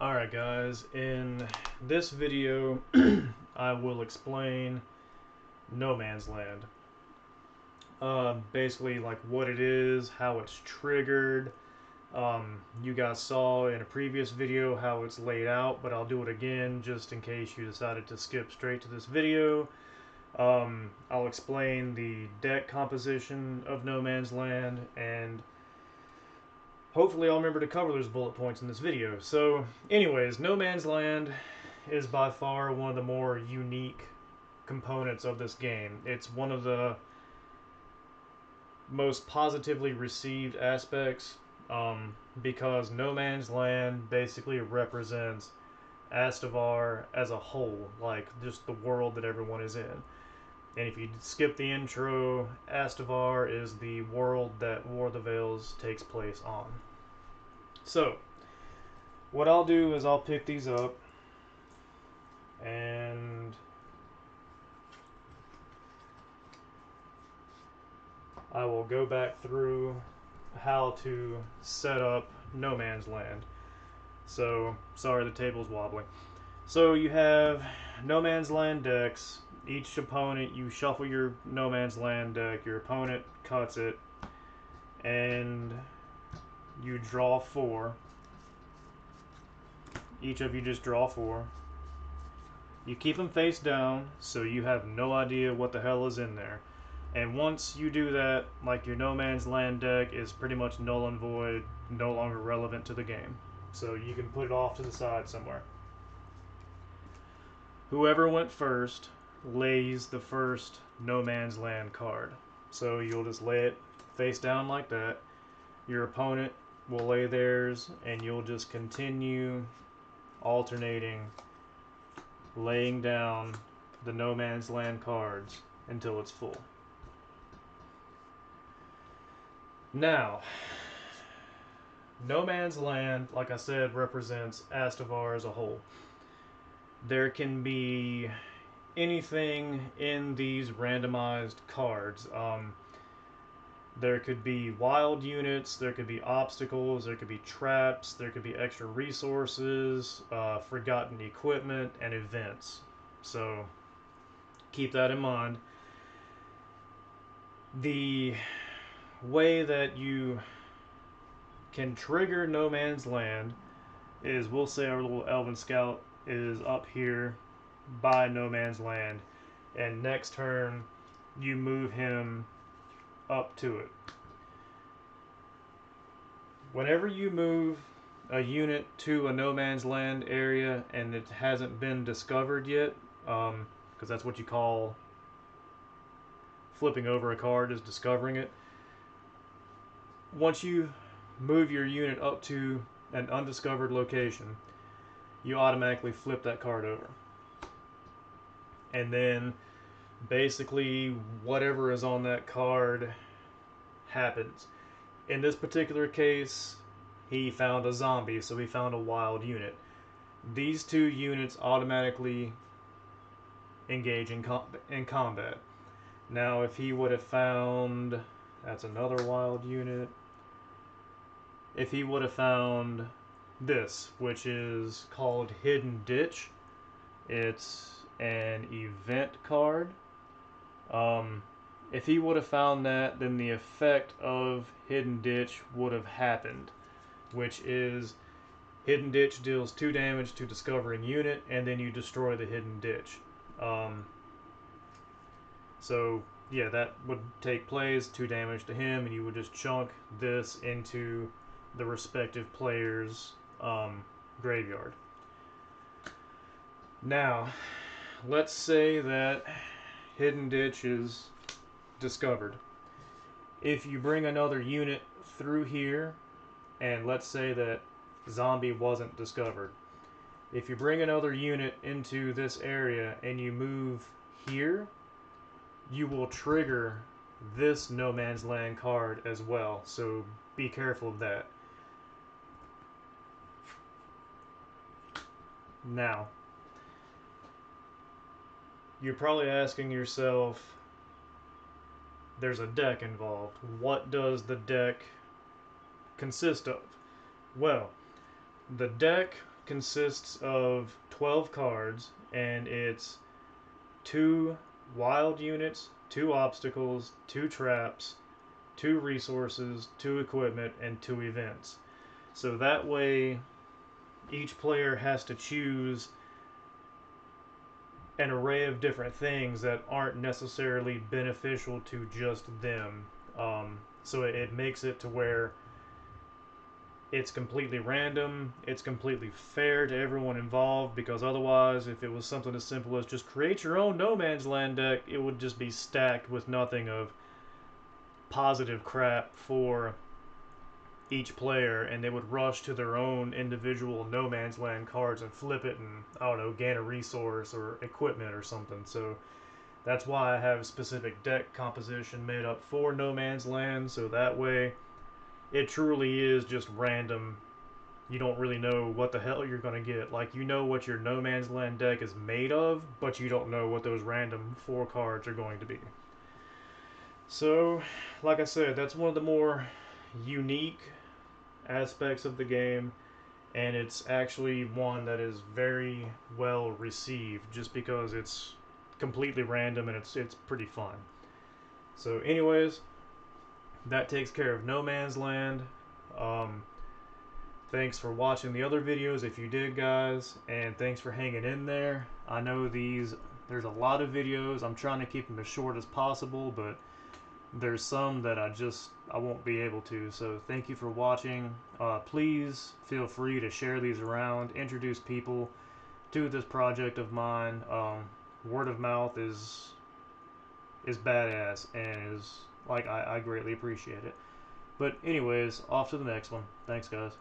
Alright guys, in this video I will explain No Man's Land. Basically like what it is, how it's triggered. You guys saw in a previous video how it's laid out, but I'll do it again just in case you decided to skip straight to this video. I'll explain the deck composition of No Man's Land, and hopefully I'll remember to cover those bullet points in this video. So anyways, No Man's Land is by far one of the more unique components of this game. It's one of the most positively received aspects because No Man's Land basically represents Astavar as a whole, like just the world that everyone is in. And if you skip the intro, Astavar is the world that War of the Vales takes place on. So, what I'll do is I'll pick these up and I will go back through how to set up No Man's Land. So, sorry the table's wobbling. So you have No Man's Land decks. Each opponent, you shuffle your No Man's Land deck, your opponent cuts it, and you draw 4. Each of you just draw 4. You keep them face down, so you have no idea what the hell is in there. And once you do that, like, your No Man's Land deck is pretty much null and void, no longer relevant to the game. So you can put it off to the side somewhere. Whoever went first lays the first No Man's Land card. So you'll just lay it face down like that. Your opponent will lay theirs, and you'll just continue alternating, laying down the No Man's Land cards until it's full. Now, No Man's Land, like I said, represents Astavar as a whole. There can be anything in these randomized cards. There could be wild units, there could be obstacles, there could be traps, there could be extra resources, forgotten equipment, and events. So keep that in mind. The way that you can trigger No Man's Land is, we'll say our little Elven Scout is up here by No Man's Land, and next turn you move him up to it. Whenever you move a unit to a No Man's Land area and it hasn't been discovered yet, because that's what you call flipping over a card, is discovering it. Once you move your unit up to an undiscovered location, you automatically flip that card over. And then basically whatever is on that card happens. In this particular case, he found a zombie, so he found a wild unit. These two units automatically engage in combat. Now, if he would have found, that's another wild unit. If he would have found this, which is called Hidden Ditch, it's an event card. If he would have found that, then the effect of Hidden Ditch would have happened, which is Hidden Ditch deals 2 damage to discovering unit, and then you destroy the Hidden Ditch. So yeah, that would take place, 2 damage to him, and you would just chunk this into the respective player's graveyard. Now, let's say that Hidden Ditch is discovered. If you bring another unit through here, and let's say that zombie wasn't discovered, if you bring another unit into this area and you move here, you will trigger this No Man's Land card as well, so be careful of that. Now, you're probably asking yourself, there's a deck involved. What does the deck consist of? Well, the deck consists of 12 cards, and it's 2 wild units, 2 obstacles, 2 traps, 2 resources, 2 equipment, and 2 events. So that way, each player has to choose an array of different things that aren't necessarily beneficial to just them. So it makes it to where it's completely random, it's completely fair to everyone involved, because otherwise, if it was something as simple as just create your own No Man's Land deck, it would just be stacked with nothing of positive crap for each player, and they would rush to their own individual No Man's Land cards and flip it and, I don't know, gain a resource or equipment or something. So that's why I have specific deck composition made up for No Man's Land, so that way it truly is just random. You don't really know what the hell you're going to get. Like, you know what your No Man's Land deck is made of, but you don't know what those random 4 cards are going to be. So, like I said, that's one of the more unique aspects of the game, and it's actually one that is very well received just because it's completely random and it's pretty fun. So anyways, that takes care of No Man's Land. Um, Thanks for watching the other videos if you did, guys, and thanks for hanging in there. I know there's a lot of videos. I'm trying to keep them as short as possible, but there's some that I won't be able to. So thank you for watching. Please feel free to share these around, introduce people to this project of mine. Word of mouth is badass, and is like I greatly appreciate it. But anyways, off to the next one. Thanks, guys.